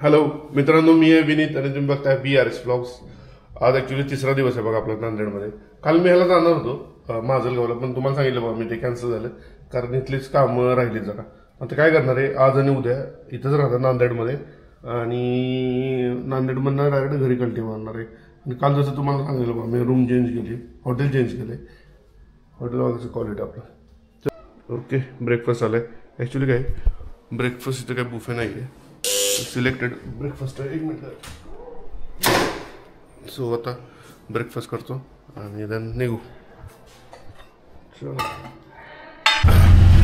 Hello मित्रांनो, मी आहे विनीत आणि तुम्ही बघताय BRS ब्लॉग्स. आज ॲक्च्युली तिसरा दिवस आहे बघा आपला नांदेडमध्ये. काल मी ह्याला जाणार होतो माजलगावला, पण तुम्हाला सांगितलं बघा मी ते कॅन्सल झालं कारण इथलीच कामं राहिली जरा. आता काय करणार आहे, आज आणि उद्या इथंच राहतात नांदेडमध्ये आणि नांदेडमधनं डायरेक्ट घरी कंटिन्यू मारणार आहे. आणि काल जसं तुम्हाला सांगितलं बघा मी रूम चेंज केली, हॉटेल चेंज केले. हॉटेल बघायचं क्वालिटी आपलं ओके. ब्रेकफास्ट आलं आहे. ॲक्च्युली काय ब्रेकफास्ट इथं काय बुफे नाही आहे, सिलेक्टेड ब्रेकफास्ट आहे. 1 मिनिट. सो आता ब्रेकफास्ट करतो आणि देन निघू.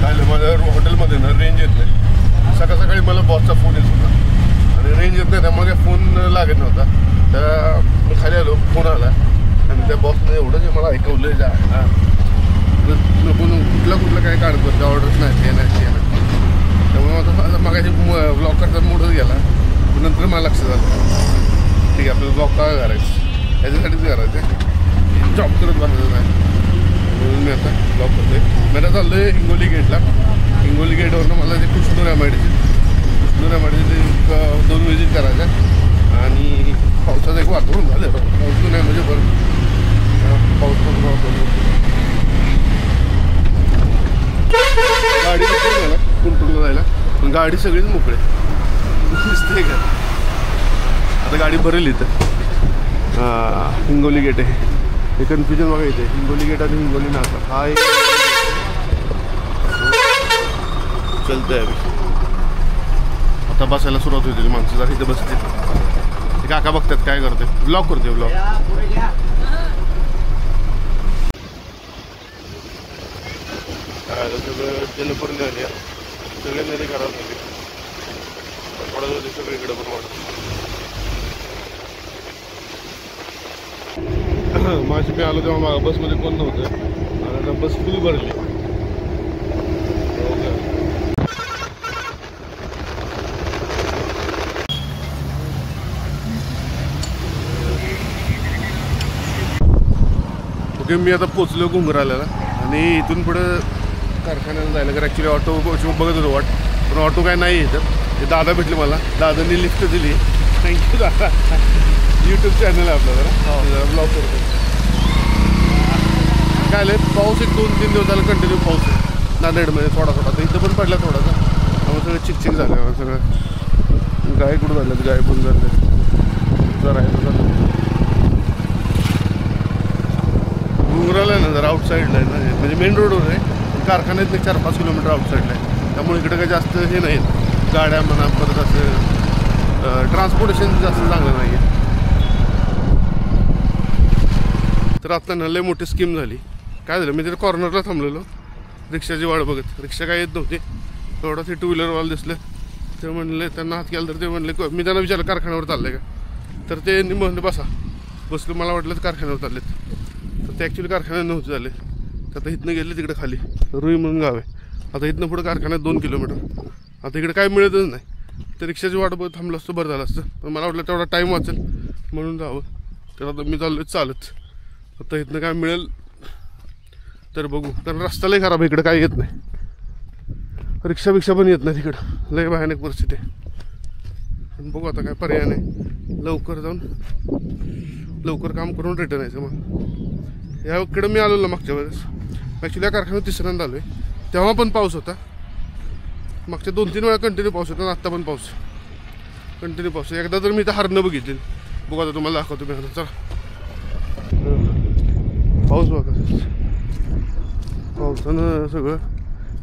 काय माझ्या हॉटेलमध्ये ना रेंज येत नाही. सकाळ सकाळी मला बॉसचा फोन येत होता आणि रेंज येत नाही त्यामुळे काय फोन लागत नव्हता. त्या मी खाली आलो, फोन आला आणि त्या बॉसने एवढं मला ऐकवलं जा कुठलं काय काढत बसतं, ऑर्डर्स नाही ते नाही ते नाही. त्यामुळे आता मागाशी ब्लॉग करता मूडच गेला. नंतर मला लक्षात आलं ठीक आहे आपल्याला ब्लॉग काय करायचं, याच्यासाठीच करायचं, जॉब करत बसायचं नाही. म्हणून मी आता ब्लॉग करतोय. मी आता चाललो आहे हिंगोली गेटला. हिंगोली गेटवरनं मला ते कृष्णूर एमआयडीचे एक 2 विजिट करायच्या आणि पावसाचं एक वातावरण झालं. पाऊस नाही म्हणजे बरं पाऊस पण गाडी मला कुंटूरला जायला, पण गाडी सगळीच मोकळे दिसते का. आता गाडी भरेल इथं. हिंगोली गेट आहे हे कन्फ्युजन बघा इथे. हिंगोली गेट आणि हिंगोली नाका हा एक चलतंय. आता बसायला सुरुवात होती माणसं जरा इथं बसते. ते काका बघतात काय करते, ब्लॉग करते ब्लॉग. सगळं जलपर्णी आली सगळे नदी खराब झाली. पडत होते सगळीकडे पण वाटत. माझी मी आलो तेव्हा बसमध्ये कोण नव्हतं आणि आता बस फुल भरली. ओके मी आता पोचलो घुंगराला आणि इथून पुढं कारखान्याला जायला. कारण ॲक्च्युली ऑटो बघत होतो वाट, पण ऑटो काय नाही येतं. ते दादा भेटले मला, दादांनी लिफ्ट दिली. थँक्यू दादा. यूट्यूब चॅनल आहे आपला जरा ब्लॉग करतो. काय आलं पाऊस एक 2-3 दिवस झाला कंटिन्यू पाऊस आहे नांदेडमध्ये थोडा तर इथं पण पडला थोडासा. त्यामुळे सगळं चिकचिक झालं. सगळं गाय कुठं झालं, गाय पण झालं जरा आहे घुंगराला आहे ना जरा आउटसाईडला आहे ना, म्हणजे मेन रोडवर आहे. कारखान्यात 4-5 किलोमीटर आउटसाईडला आहे. त्यामुळे इकडे काही जास्त हे नाही, गाड्या म्हणा परत असं ट्रान्सपोर्टेशन जास्त चांगलं नाही आहे. तर आता ना लय मोठी स्कीम झाली. काय झालं, मी तिथे कॉर्नरला थांबलेलो रिक्षाची वाट बघत. रिक्षा काय येत नव्हती. थोडं ते 2 व्हीलरवाला दिसलं. ते म्हणले त्यांना हात केला तर ते म्हणले, मी त्यांना विचारलं कारखान्यावर चाललं आहे का, तर ते म्हणले बसलो. मला वाटलं तर कारखान्यावर चाललेत, तर ते ॲक्च्युली कारखान्यात नव्हते झाले. तर आता इथनं गेले तिकडे खाली रुई म्हणून गाव आहे. आता इथनं पुढं कारखान्यात 2 किलोमीटर. आता इकडे काय मिळतच नाही. तर रिक्षाची वाट बघत थांबलं असतं बरं झालं असतं, पण मला वाटलं तेवढा टाईम वाचेल म्हणून जावं. तर आता मी चाललो चालत. आता इथनं काय मिळेल तर बघू, कारण रस्ता लय खराब आहे इकडं, काय येत नाही. रिक्षा पण येत नाही तिकडं, लय भयानक परिस्थिती आहे. पण बघू आता काय पर्याय नाही. लवकर जाऊन लवकर काम करून रिटर्न यायचं. मग याकडं मी आलो ना मागच्या वेळेस, ॲक्च्युली या कारखान्यात 3ऱ्यांदा आलो आहे. तेव्हा पण पाऊस होता. मागच्या 2-3 वेळा कंटिन्यू पाऊस होता. आत्ता पण पाऊस कंटिन्यू पाऊस. एकदा तर मी इथं हरणं बघितली. बघू आता तुम्हाला दाखवतो मी. चला पाऊस बघा, पावसानं सगळं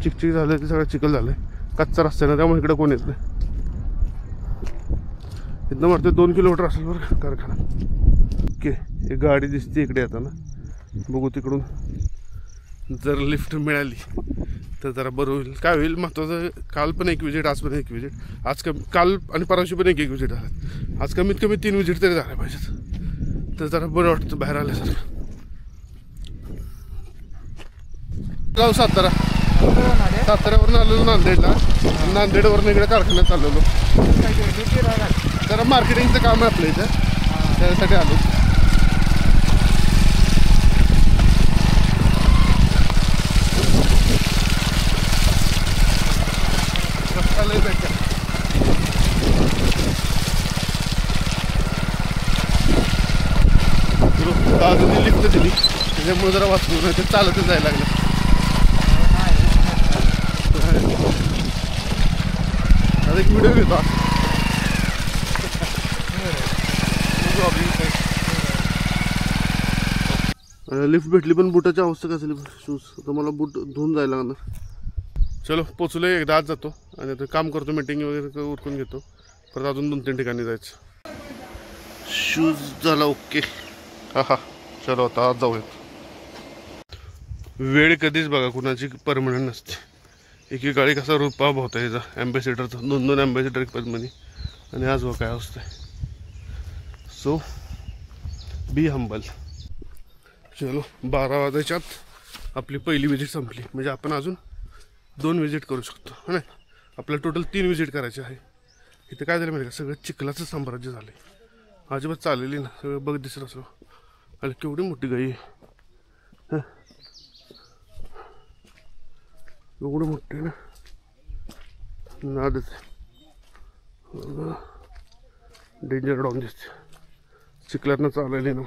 चिकचिक झालं. ते सगळं चिखल झालं आहे. कच्चा रस्ता आहे ना, त्यामुळे इकडं कोण येत नाही. इथनं वाटतं 2 किलोमीटर असेल बरं कारखाना. ओके एक गाडी दिसते इकडे येताना. बघू तिकडून जर लिफ्ट मिळाली तर जरा बरं होईल. काय होईल महत्त्वाचं, काल पण एक विजिट, आज पण एक विजिट. आज काल आणि परवाशी पण एक विजिट झाला. आज कमीत कमी 3 विजिट तरी झाल्या पाहिजेत. तर जरा बरं वाटतं बाहेर आल्यासारखं. गाव साताऱ्यावरून आलेलो नांदेडला. नांदेडवरून इकडे कारखान्यात आलेलो. जरा मार्केटिंगचं काम आहे आपलं इथं, त्यासाठी आलो. त्याच्यामुळे जरा वाचलो नाही तर चालतच जायला लागलं. आता एक व्हिडिओ घेतो. लिफ्ट भेटली पण बुटाची अवस्था काय झाली शूज. आता मला बूट धुवून जायला लागणार. चलो पोचलो एकदा आज जातो आणि आता काम करतो मीटिंग वगैरे उरकून घेतो. परत अजून 2-3 ठिकाणी जायचं. शूज झाला ओके. हा चलो आता आज जाऊयात. वेळ कधीच बघा कुणाची परमनंट नसते. एकी गाडी कसा रुपा होता याचा ॲम्बॅसिडरचा 2-2 ॲम्बॅसिडर एक पद्मनी आणि आज काय अवस्था आहे. सो बी हंबल. चलो 12 वाजायच्यात आपली पहिली विजिट संपली. म्हणजे आपण अजून 2 विजिट करू शकतो हो ना. आपल्याला टोटल 3 विजिट करायचे आहे. इथे काय झालं माहिती का सगळं चिखलाचं साम्राज्य झालं आहे. अजिबात चाललेली ना सगळं बघ दिसत असं. आणि केवढी मोठी गाई आहे. एवढं मोठी ना नादच डेंजर डाऊन दिसते. चिखलातनं चाललेली ना.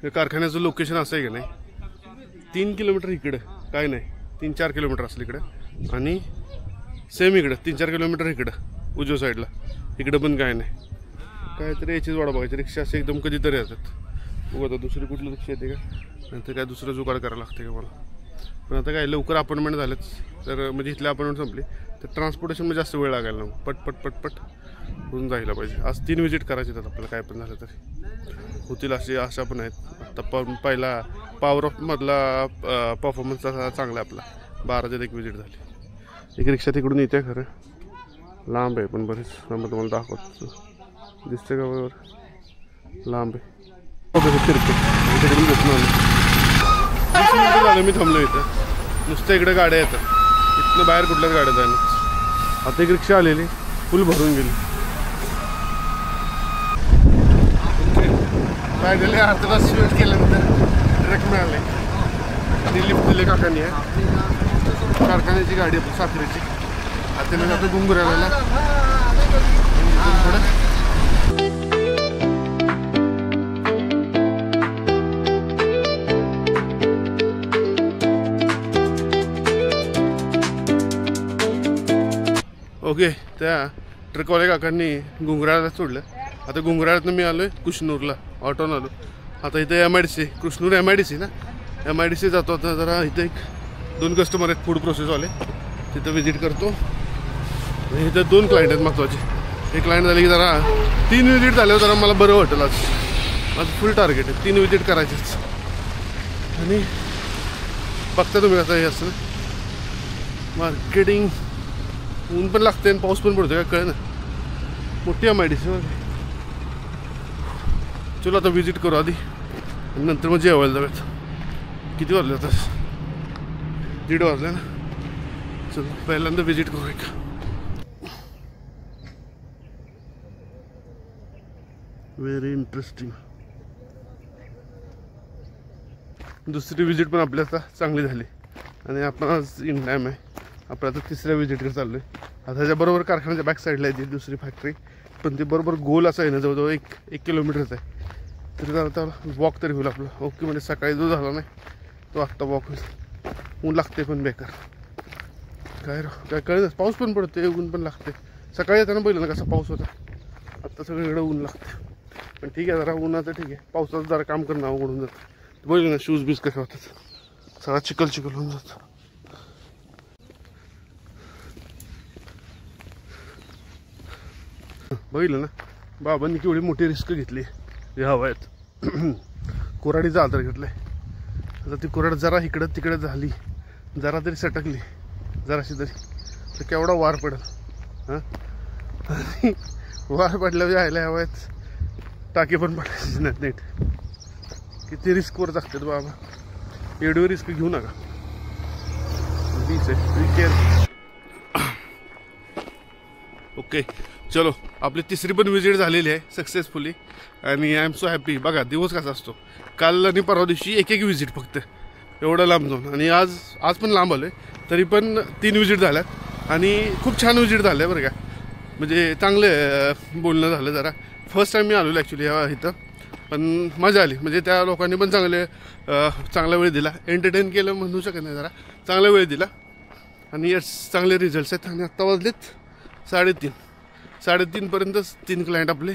या कारखान्याचं लोकेशन असं आहे की नाही 3 किलोमीटर इकडं काय नाही 3-4 किलोमीटर असलं इकडं आणि सेम इकडं 3-4 किलोमीटर इकडं उजव्या साईडला इकडं पण काय नाही. काहीतरी याचीच वाट बघायची. रिक्षा असे एकदम कधीतरी येतात. बघू आता दुसरी कुठली रिक्षा येते का नंतर काय दुसरं जुगाड करायला लागते का मला. पण आता काय लवकर अपॉइंटमेंट झालेच तर म्हणजे इथली अपॉइंटमेंट संपली तर ट्रान्सपोर्टेशनमध्ये जास्त वेळ लागायला नको. पट होऊन जायला पाहिजे. आज 3 विजिट करायचे आहेत आपल्याला काय पण झालं तरी होतील अशी आशा पण आहेत. आता पहिला पॉवर ऑफ मधला परफॉर्मन्स चांगला आहे आपला. 12 1 विजिट झाली. एक रिक्षा तिकडून येते खरं लांब आहे पण बरीच लांब. तुम्हाला दाखवतो दिसते का बरोबर लांब आहे. फिरते तिकडून भेटून आलं. मी थांबलो इथं नुसतं इकडे गाड्या येतात. इथनं बाहेर कुठल्याच गाड्या जायला. आता एक रिक्षा आलेली फुल भरून गेली. काय झाले अर्धा तास वेट केल्यानंतर ट्रक मिळाले. ती लिफ्ट दिले काकांनी आहे. कारखान्याची गाडी आहे साखरेची. आता मी जातो गुंगुराला थोडं. ओके त्या ट्रकवाल्या काकांनी गुंगराळला सोडलं. आता गुंगराळातनं मी आलो आहे कुशनूरला ऑटोन आलो. आता इथे MIDC कृष्णूर MIDC ना MIDC जातो. आता जरा इथे 2 कस्टमर आहेत फूड प्रोसेसवाले तिथं विजिट करतो. इथं 2 क्लायंट आहेत महत्त्वाचे. एक क्लायंट झाले की जरा 3 विजिट झाल्यावर जरा मला बरं वाटेल. आज माझं फुल टार्गेट आहे 3 विजिट करायचेच. आणि बघता तुम्ही कसं हे असतं मार्केटिंग. ऊन पण लागते आणि पाऊस पण पडतो काय कळ ना. मोठी MIDC वगैरे. चलो आता विजिट करू आधी आणि नंतर मग जेवायला जाऊयात. किती वाजले आता 1:30 वाजले ना. चलो पहिल्यांदा विजिट करू. एक व्हेरी इंटरेस्टिंग. दुसरी विजिट पण आपल्या आता चांगली झाली आणि आपण आज इन टाईम आहे. आपण आता 3ऱ्या विजिटकडे चाललो आहे. आता त्याच्याबरोबर कारखान्याच्या बॅक साईडला आहे ती दुसरी फॅक्टरी. पण ते बरोबर गोल असं आहे ना जवळजवळ 1 किलोमीटरचं आहे. तरी जरा आता वॉक तरी होईल आपलं. ओके म्हणजे सकाळी जो झाला नाही तो आत्ता वॉक होईल. ऊन लागते पण बेकार काय कळलं. पाऊस पण पडते ऊन पण लागते. सकाळी येताना पहिलं ना कसा पाऊस होता. आत्ता सगळीकडे ऊन लागते. पण ठीक आहे जरा उन्हाचं ठीक आहे. पावसाचं जरा काम करणं अवघड होऊन जातं. बघितलं ना शूज बीज कसे होतात. सगळा चिखल होऊन जातं. बघितलं ना बाबांनी केवढी मोठी रिस्क घेतली या हवायात. कोराडीचा आधार घेतलाय. आता ती कोराड जरा इकडं तिकडं झाली जरा तरी सटकली जराशी तरी तर केवढा वार पडेल. हां वार पडल्यावर जायला हवायात टाके पण पडायचे नाहीत नीट. किती रिस्कवर जागतात बाबा. एवढी रिस्क घेऊ नका. ओके चलो आपली 3री पण विजिट झालेली आहे सक्सेसफुली आणि आय एम सो हॅपी. बघा दिवस कसा असतो. काल आणि परवा दिवशी 1 विजिट फक्त एवढं लांब जाऊन आणि आज पण लांब आलो आहे तरी पण 3 विजिट झाल्यात आणि खूप छान विजिट झालं आहे बरं का. म्हणजे चांगलं बोलणं झालं. जरा फर्स्ट टाईम मी आलेलो ॲक्च्युली इथं पण मजा आली. म्हणजे त्या लोकांनी पण चांगला वेळ दिला, एंटरटेन केलं म्हणू शकत नाही, जरा चांगला वेळ दिला आणि यस चांगले रिझल्ट्स आहेत. आणि आत्ता वाजलेत 3:30पर्यंतच 3 क्लायंट आपले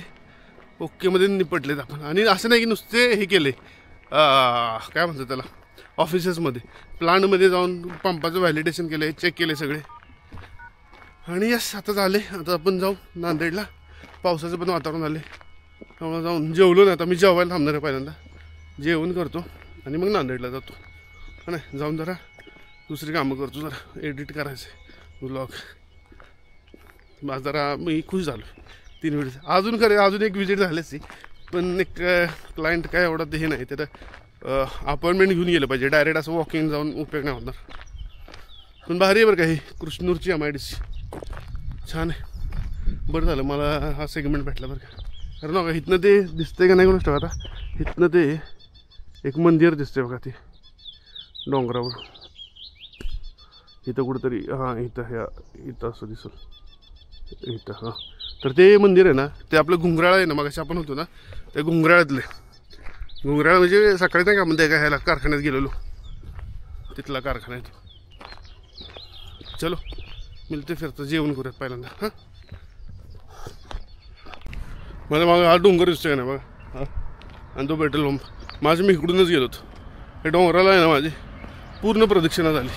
ओकेमध्ये निपटलेत आपण. आणि असं नाही की नुसते हे केले, काय म्हणतात त्याला, ऑफिसेसमध्ये प्लांटमध्ये जाऊन पंपाचं व्हॅलिडेशन केलं, चेक केले सगळे. आणि यस आता झाले. आता आपण जाऊ नांदेडला, पावसाचं पण वातावरण आले, त्यामुळे जाऊन जेवलो ना. आता मी जेवायला थांबणार आहे, पहिल्यांदा जेवण करतो आणि मग नांदेडला जातो. नाही जाऊन जरा दुसरी कामं करतो, जरा एडिट करायचं व्लॉग. माझं जरा मी खुश झालो 3 विजिट. अजून एक विजिट झालीच ती, पण एक क्लायंट काय एवढा हे नाही, त्याला अपॉइंटमेंट घेऊन गेलं पाहिजे. डायरेक्ट असं वॉकिंग जाऊन उपयोग नाही होणार. पण भारी आहे बरं का ही कृष्णूरची MIDC, छान आहे. बरं झालं मला हा सेगमेंट भेटला बरं का. कारण बघा इथनं ते दिसतंय का नाही कोण असतं, आता इथनं ते एक मंदिर दिसतंय बघा, ते डोंगरावर इथं कुठंतरी, हां इथं असं दिसल इथं. हां तर ते मंदिर आहे ना, ते आपलं घुंगराळ आहे ना, मगाशी आपण होतो ना ते घुंगराळातले. घुंगराळ म्हणजे सकाळी नाही का म्हणते का ह्याला कारखान्यात गेलेलो, तिथला कारखाना आहे तो. चलो मिळते फिरतं, जेवण करूयात पहिल्यांदा. हां मला हा डोंगर दिसतोय ना बघा, हां आणि तो पेट्रोल पंप. माझं मी इकडूनच गेलो होतो. हे डोंगराला आहे ना, माझी पूर्ण प्रदक्षिणा झाली,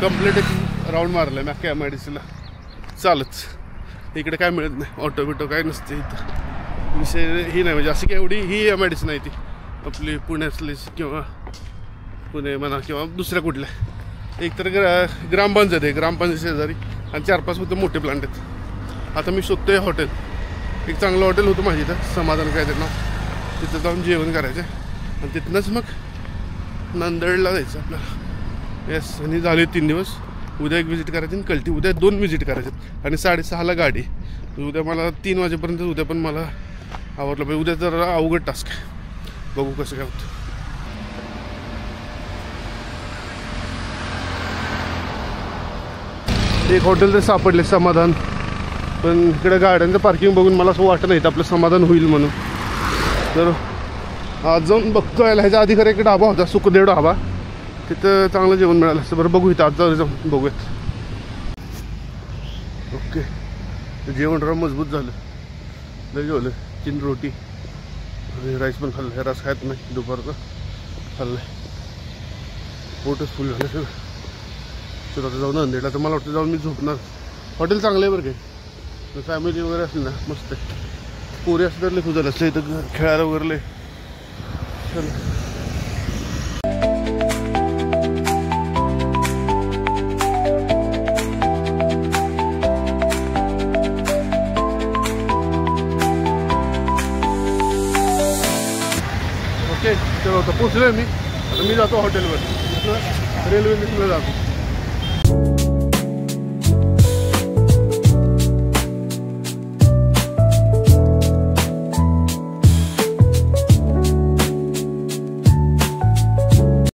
कंप्लीट एक राऊंड मारला आहे मी अख्ख्या MIDCला चालच. इकडे काय मिळत नाही, ऑटो बिटो काय नसते इथं. विषय ही नाही, म्हणजे अशी काय एवढी ही MIDC नाही ती आपली पुण्यातली किंवा पुणे म्हणा किंवा दुसऱ्या कुठल्या. एक तर ग्रामपंचायत आहे, ग्रामपंचायत शेजारी, आणि 4-5 फक्त मोठे प्लांट आहेत. आता मी शोधतोय हॉटेल, एक चांगलं हॉटेल होतं माझी इथं, समाधान काय ते नाव, तिथं जाऊन जेवण करायचं आणि तिथनंच मग नांदेडला जायचं आपल्याला. येस आणि झाले 3 दिवस. उद्या एक विजिट करायची आणि कल्टी उद्या 2 विजिट करायचे आणि 6:30ला गाडी. उद्या मला 3 वाजेपर्यंत उद्या पण मला आवडलं पाहिजे. उद्या जरा अवघड टास्क आहे, बघू कसं काय होतं. एक हॉटेल तर सापडले समाधान, पण इकडे गाड्यांचं पार्किंग बघून मला असं वाटत नाही आपलं समाधान होईल म्हणून. तर आज जाऊन बघतो. यायला ह्याच्या आधी खरं एक ढाबा होता, सुखदेव ढाबा, तिथं चांगलं जेवण मिळालं असतं. बरं बघू इथं आज जाऊन बघूयात. ओके जेवण जरा मजबूत झालं, लय जेवलं. 3 रोटी आणि राईस पण खाल्लं. रस खायत नाही दुपारचं, खाल्लं, पोटच फुल झालं सगळं. चला आता जाऊन नांदेडला. तर मला वाटतं जाऊन मी झोपणार. हॉटेल चांगलं आहे बरं काय, फॅमिली वगैरे असली ना मस्त आहे. पोरी असं तर लय खुश झालं असलं इथं खेळायला वगैरे लय. चला ओके. चलो आता पोचलोय मी. आता मी जातो हॉटेलवर, रेल्वे स्टेशनला जातो.